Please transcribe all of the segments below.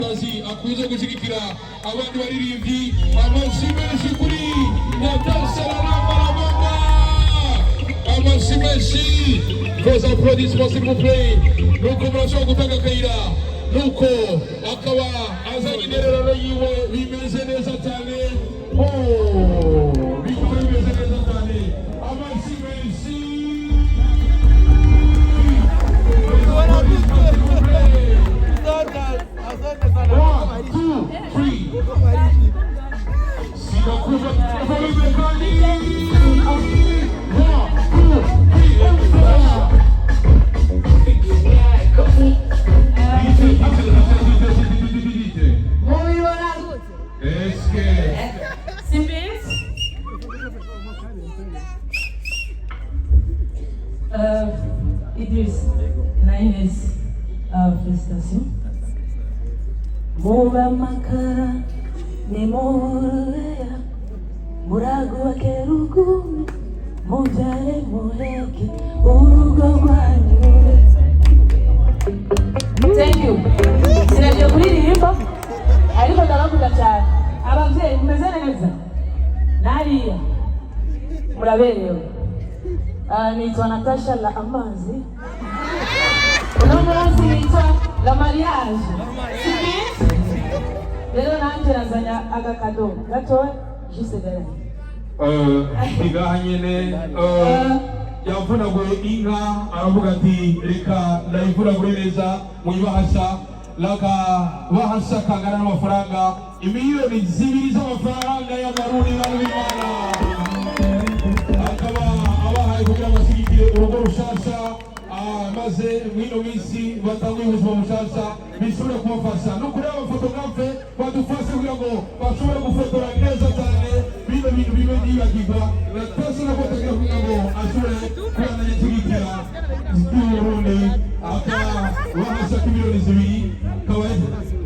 kazi akuze gushigikira abandi baririmbyi amashimwe kuri Natasha Ramabamba amashimwe vos applaudissements s'il vous plaît nuko murashobora gutanga akayira nuko akaba azanye intererano yiwe bimeze neza cyane bikaba bimeze neza cyane amashimwe Idris, Naines, félicitations. Muba makara ni moya murago wa kerugu mujale muheke urugo rwanyu. Thank you. Sinaje kuririmba ariko ndaravuga cyane abavyeyi mumeze neza nariya muraberewe. Naitwa Natasha la Amazi. Unaona naitwa la mariage. Leo nanje nazanya agakado gato juste derrière. Igaha nyene yavunagwe inka aravuga ati reka ndayivunagure neza muyibahasha laka bahasha kangana n'amafaranga imiliyoni 2 z'amafaranga y'amarundi n'abimana akaba abahaye kugira bashyigikire urugo rushasha maze mwino minsi batanguye ubuzima bushasha bishobora kubafasha no kureba abafotografe badufashe kugira ngo bashobore gufotora neza cyane bino bintu bibe byibagirwa Natasha na fotografe kugira ngo ashobore kubana n'ikigikira cy'Uburundi akaba bahasha miliyoni 2 kawa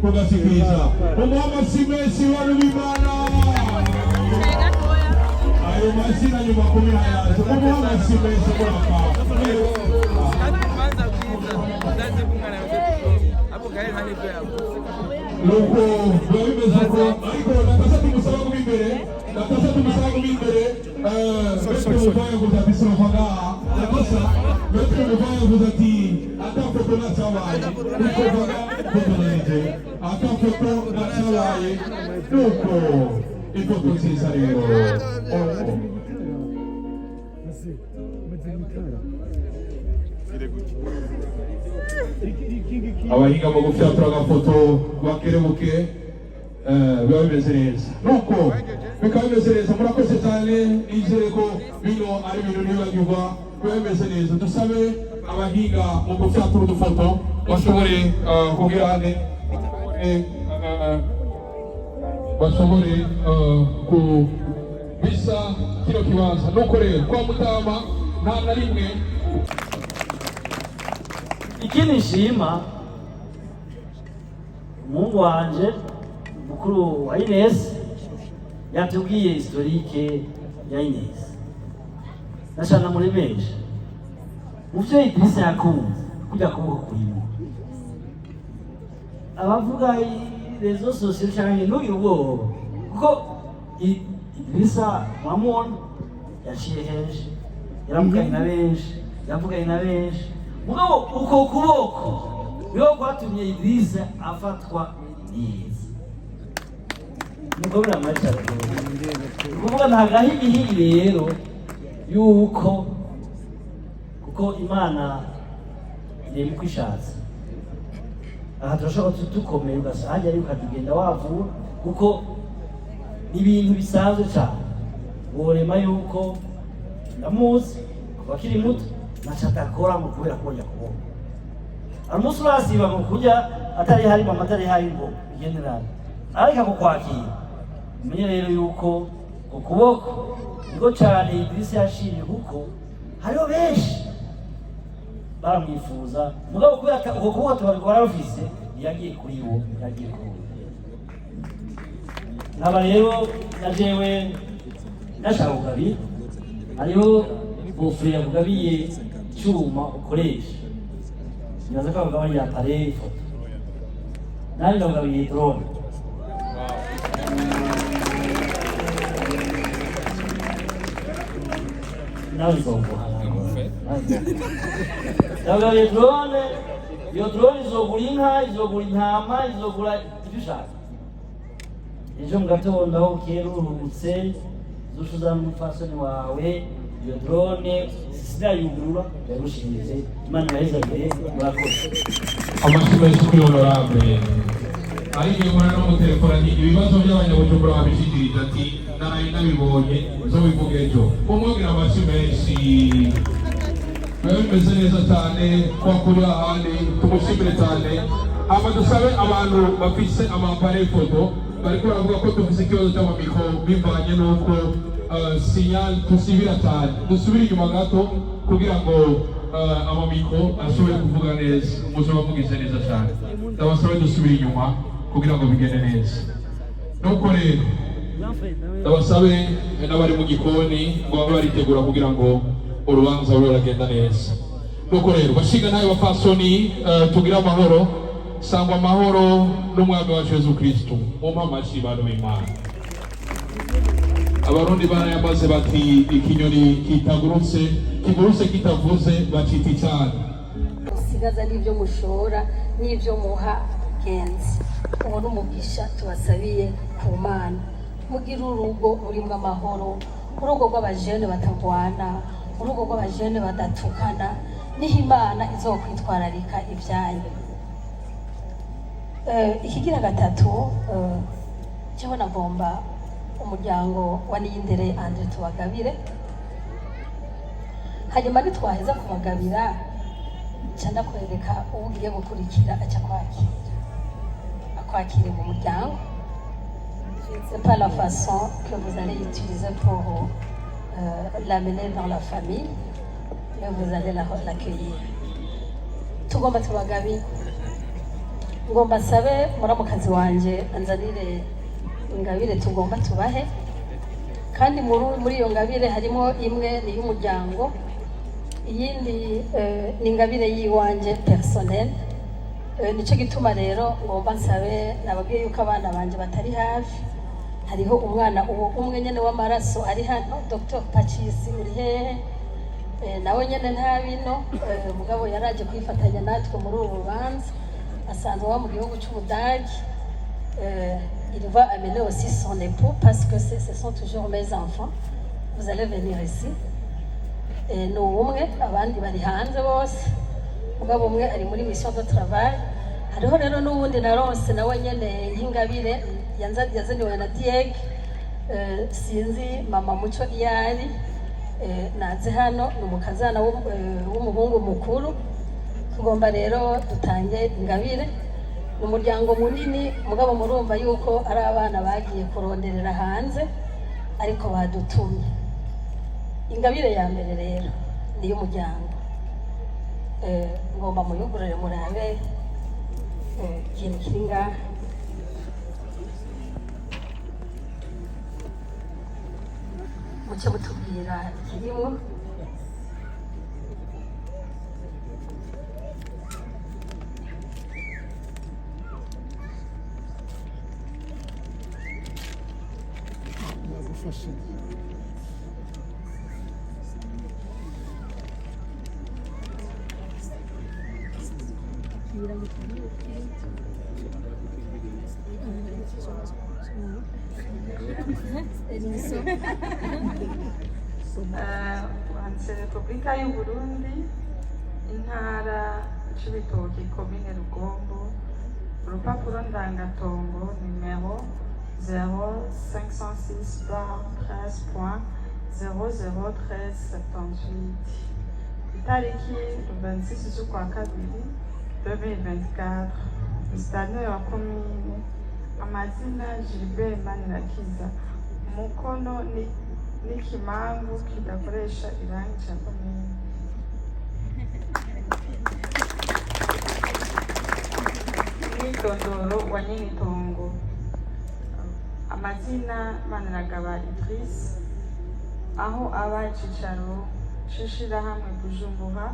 kugashikiriza amashimwe wari w'Imana ayo mashina nyuma kumira yaje amashimwe y'Imana nuko bimeze ko ariko Natasha tumusaba kubimbere metro muvaya kuza bisofaga Natasha metro muvaya kuza ati atafoto na chabaye kukovaga kutoneze atafoto na chabaye nuko ifoto nziza rero abahinga mu gufyatura agafoto bakerebuke biba bimeze neza nuko bikaba bimeze neza murakoze cyane nizere ko bino ari ibintu ntibibagirwa biba bimeze neza dusabe abahinga mu gufyatura udufoto bashobore kugira hane bashobore kubisa kino kibanza nuko rero kwa Mutama nta na rimwe ikindi nshima umuhungu wanje mukuru wa Ines yatubwiye historike ya Ines nashana muremesha uvyo Idrissa yakunze kujya kuboko kurimo abavuga rezo sosiyo cyane n'uyu ubwoba kuko Idrissa mamon yaciye henshi yaramukanye na benshi yavuganye na benshi mugabo uko kuboko niho kwatumye Idrissa afatwa neza nuko biramacha kuvuga ntagahigi rero yuko kuko Imana iri kwishatsa aha turashobora tukomeye ugasanga ari ukatugenda wavura kuko ibintu bisanzwe cyane worema yuko ndamuzi kuba kiri muto nachatakora mu kubera ko yakubo amusi urasiba mu kujya atari hari mama atari hari ngo general ariko kukwakira umenye rero yuko ukuboko niko cyane Idrissa yashimye kuko hariho benshi baramwifuza mugabo kubera uko kuboko tubabikora office yagiye kuri wo yagiye kuri naba rero najewe nashaka kugabi hariho bufure kugabiye cyuma ukoresha nyaza ko bagabanya appareil photo nani ndagabiye drone nawe nzoguha ndagabiye drone. Iyo drone izogura inka, izogura intama, izogura ibyo ushaka. Ejo mu gatondo aho ukera uruhutse uzushuza n'umupfasoni wawe iyo drone sinayugurura yarushirize Imana yahezagire murakoze. Amashyi menshi kuri honorable. Ariko mbona no mutelefoni ibibazo by'abanyabujumbura babishikirije ati naraye nabibonye zo bivuge ejo. Umubwira amashyi menshi. Biba bimeze neza cyane kwa kuri ahandi tumushimire cyane. Dusabe abantu bafise amapareye foto bariko baravuga ko dufise ikibazo cy'amamikro bivanye n'uko signal tusibira cyane. Dusubire inyuma gato kugira ngo amamikro ashobore kuvuga neza. Umuzo bavugise neza cyane. Ndabasabe dusubire inyuma kugira ngo bigende neza. Nuko rero ndabasabe n'abari mu gikoni ngo babe baritegura kugira ngo urubanza ruragenda neza. Nuko rero bashinga nayo bapfasoni tugira amahoro sangwa amahoro n'umwami wa Yesu Kristo. Mumpa amashyi bantu b'Imana. Abarundi barayamaze bati ikinyoni kigurutse kitavuze bacita icyana. Usigaza n'ibyo mushora n'ibyo muha genzi. Uwo n'umugisha tubasabiye ku Mana. Mugira urugo rurimo amahoro, urugo rw'abajene batagwana, urugo rw'abajene badatukana, niho Imana izokwitwararika ibyanyu. Ikigira gatatu cyo nagomba umuryango wa Niyindere Andre tubagabire. Hanyuma nitwaheza kubagabira cyane kwereka ugiye gukurikira aca kwakira mu muryango. C'est pas la façon que vous allez utiliser pour l'amener dans la famille, mais vous allez l'accueillir. Tugomba tubagabi ngomba sabe muramukazi wanje anzanire ingabire tugomba tubahe, kandi muri iyo ngabire harimo imwe ni y'umuryango, iyindi ni ingabire yiwanje personnel. Nico gituma rero ngomba nsabe nababwiye yuko abana banje batari hafi. Hariho umwana uwo umwe nyene w'amaraso ari hano, Dr. Pachisi uri hehe? Nawe nyene nta bino mugabo yaraje kwifatanya natwe muri ubu rubanza, asanzwe wa mu gihugu cy'Ubudage. Il va amener aussi son époux parce que ce sont toujours mes enfants. Vous allez venir ici. Ni umwe, abandi bari hanze bose, mugabo umwe ari muri mission de travail. Hariho rero n'ubundi naronse nawe nyene nk'ingabire yazaniwe na Dieg. Sinzi mama Muco iyari naze hano n'umukazana w'umuhungu mukuru. Tugomba rero dutange ingabire. Umuryango munini mugabo murumva yuko ari abana bagiye kuronderera hanze ariko badutumye. Ingabire ya mbere rero ni y'umuryango. Ngomba muyugurure murabe ikintu kiri ngaha. Muce mutubwira ikirimo. Repubulika y'u Burundi, intara Cibitoke, komine Rugombo, urupapuro ndangatongo nimero 0506/13.001378, itariki 26 z'ukwa kabiri 2024, musitanteri wa komine, amazina Gilbert Manirakiza, umukono n'ikimangu kidakoresha irangi cya komine. Umwitondoro wa nyenitongo, amazina Maniragaba Idriss, aho aba icicaro c'ishirahamwe Bujumbura,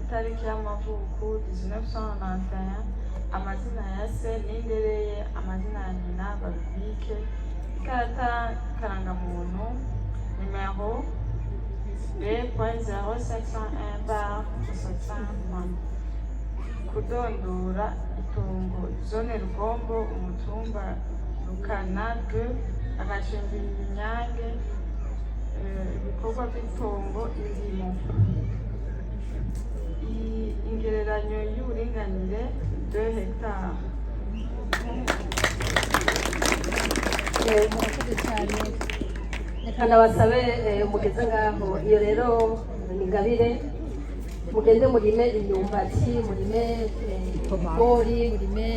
itariki y'amavuko 1991, amazina ya se n'indereye, amazina ya nyina babibike, ikarata karangamuntu nimero B.0501/65. Kudondora itongo zone Rugombo umutumba Rukana 2 agacimbiri Inyange, ibikorwa by'itongo indimo, ingereranyo y'uburinganire 2 hectares. Murakoze cyane, reka nabasabe mugeze ngaho. Iyo rero ni ingabire, mugende murime imyumbati, murime ibigori, murime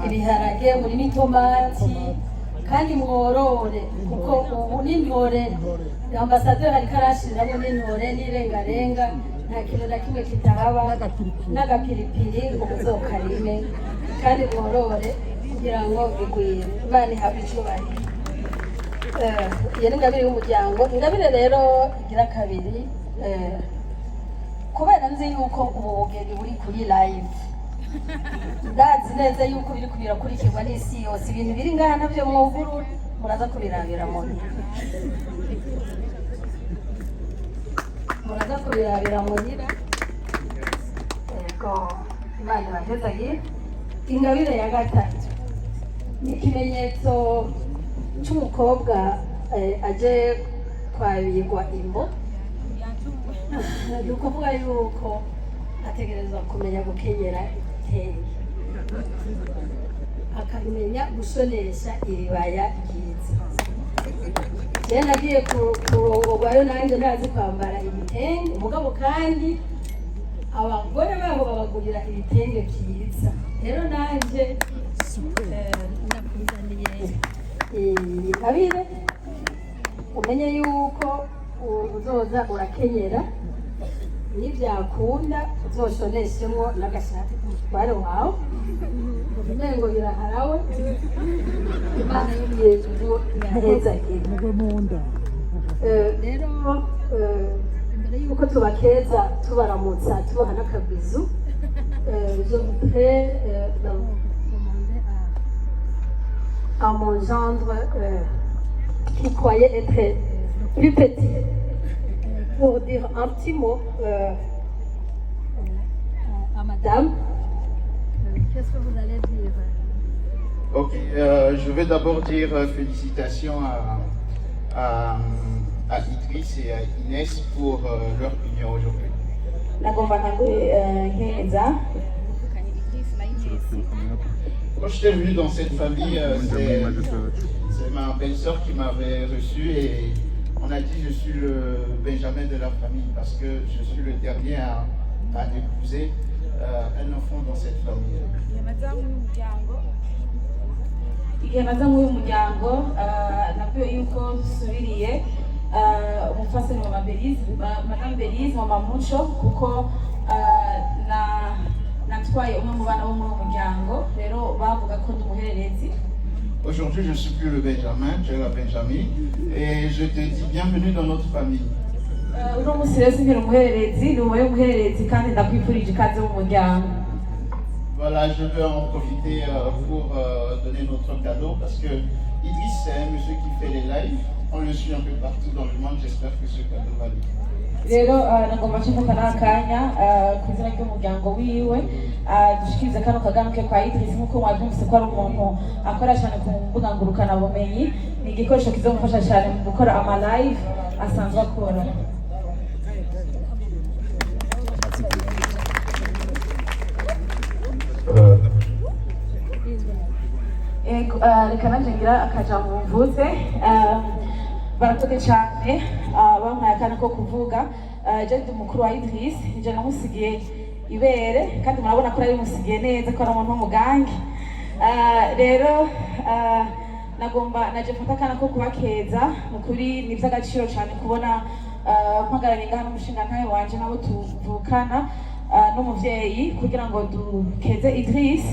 ibiharage, murime itomati, kandi mworore, kuko ubu n'intore ambasaderi ariko arashiriramo n'intore n'irengarenga, nta kintu na kimwe kitahaba, n'agapiripiri ngo muzokarime kandi mworore kugira ngo bigwire. Imana ihabwe icyubahiro. Iyo ni ingabire y'umuryango. Ingabire rero igira kabiri, kubera nzi yuko ubu bugeni buri kuri live, ndazi neza yuko biri kubirakurikirwa n'isi yose, ibintu biri ngaha nabyo mwuguru muraza kubirabira muhira. Yego, Imana ibahezaye. Ingabire ya gatatu ni ikimenyetso cy'umukobwa aje kwabirwa imbo. Ni ukuvuga yuko ategerezwa kumenya gukenyera igitenge, akamenya gushonesha iribaya ryiza. Rero nagiye kurongorwayo nanjye ntazi kwambara ibitenge, umugabo kandi abagore babo babagurira ibitenge byiza. Rero nanjye nakuzaniye ingabire, umenye yuko uzoza urakenyera, nibyakunda uzoshoneshemo n'agashati k'umutware wawe, umengo biraharawe. Imana yo mu ijuru irahezagire. Rero imbere yuko tubakeza tubaramutsa tubaha n'akabizu, je voudrais demander à mon gendre qui croyait être plus petit pour dire un petit mot à madame. Qu'est-ce que vous allez dire? Ok, je vais d'abord dire félicitations à Idriss et à Inès pour leur union aujourd'hui. Quand je suis venu dans cette famille, c'est ma belle-sœur qui m'avait reçu et on a dit je suis le Benjamin de la famille parce que je suis le dernier à épouser un enfant dans cette famille. Igihe maze muri uyu muryango nabwiwe yuko dusubiriye umufasoni wa Madame Belize Mama Muco, kuko natwaye umwe mu bana bo muri uyu muryango, rero bavuga ko ndi umuhererezi. Aujourd'hui, je ne suis plus le Benjamin, je suis la Benjamin et je te dis bienvenue dans notre famille. Uno munsi rero sinkiri umuhererezi, ni ubaye umuhererezi kandi ndakwifurije ikaze mu muryango. Voilà, je veux en profiter pour donner notre cadeau parce que Idriss, c'est un monsieur qui fait les lives. On le suit un peu partout dans le monde. J'espère que ce cadeau va lui. Rero nagomba nshaka n'akanya ku izina ry'umuryango wiwe dushikirize kano kaganuke kwa Idriss, nk'uko mwabyumvise ko ari umuntu akora cyane ku mbuga ngurukanabumenyi. Ni igikoresho kizomufasha cyane mu gukora ama live asanzwe akora. Reka nanjye ngira akajambo mvuze. Barakoze cyane bampaye akanya ko kuvuga. Je ndi mukuru wa Idriss, nje namusigiye ibere kandi murabona ko ari musigiye neza ko ari umuntu w'umugangi. Rero nagomba naje mfata akanya ko kubakeza, mukuri ni by'agaciro cyane kubona mpagarariye ngaha n'umushinga ntawe wanje nabo tuvukana n'umuvyeyi kugira ngo dukeze Idriss.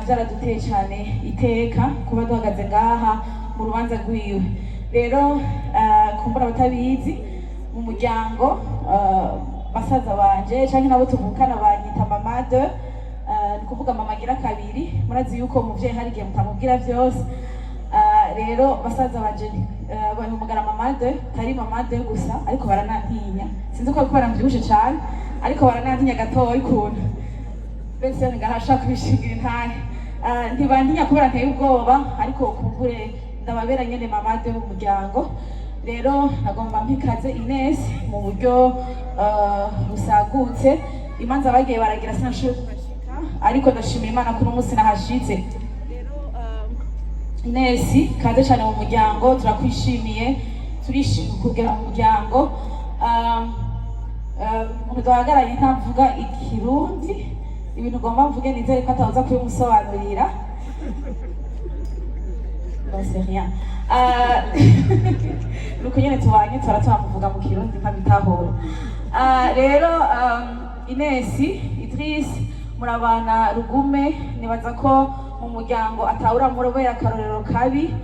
Byaraduteye cyane iteka kuba duhagaze ngaha mu rubanza rwiwe. Rero kumbura batabizi mu muryango basaza banje cyangwa nabo tuvukana banyita Mama de, ni kuvuga mama agira kabiri, murazi yuko umuvyeyi hari igihe mutamubwira vyose. Rero basaza banje bampamagara mamade, tari mamade gusa ariko baranantinya, sinzi ko baramvyibushe cane ariko baranantinya gatoyi ukuntu mbese ngahashaka kubishingira intahe. Ntibantinya kubera nteye ubwoba ariko kumbure ndababera nyene mamade mu muryango. Rero nagomba mpikaze Ines mu buryo busagutse. Imanza bagiye baragira sinashoboye kubashika ariko ndashimira Imana ko umunsi nahashitse. Ines kaze cyane mu muryango, turakwishimiye, turishimye kugera mu muryango. Umuntu duhagaranye ntavuga ikirundi, ibintu ugomba mvuge nizere ko ataza kubimusobanurira. Non c'est rien. Nuko nyene tubanye turamuvuga mu kirundi nkabitahura. Rero Ines, Idris murabana rugume, nibaza ko mu muryango atawura murobera akarorero kabi.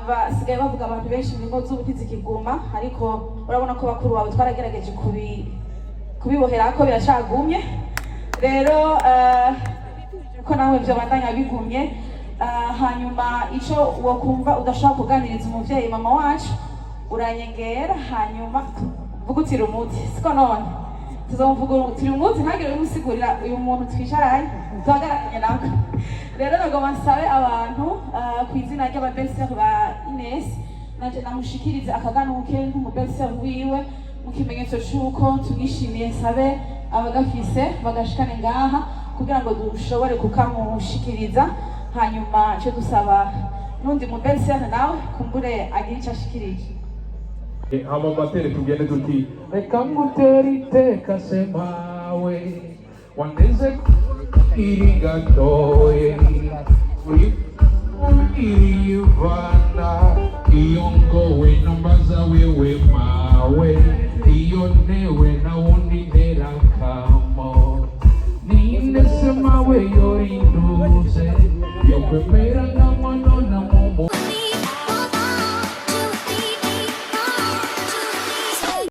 Basigaye bavuga abantu benshi ngo z'ubutizi kiguma, ariko urabona ko bakuru bawe twaragerageje kubibohera ko biracagumye. Rero ko nawe byo bandanya bigumye. Hanyuma ico wokumva udashaka kuganiriza umuvyeyi mama wacu uranyegera, hanyuma vugutira umuti siko none tuzomvuga turi umuti ntagire umusigurira uyu muntu twicaranye tuhagararanye nako. Rero nagomba nsabe abantu ku izina ry'ababeseri ba Ines naje namushikirize akaganuke nk'umubeseri wiwe mu kimenyetso c'uko tumwishimiye. Sabe abagafise bagashikane ngaha kugira ngo dushobore kukamushikiriza, hanyuma cyo dusaba nundi mubeseri nawe kumbure agira icyo ashikirije. Amamateri tugende tuti reka ngutere iteka semawe waneze irigatoye uri irivana iyongo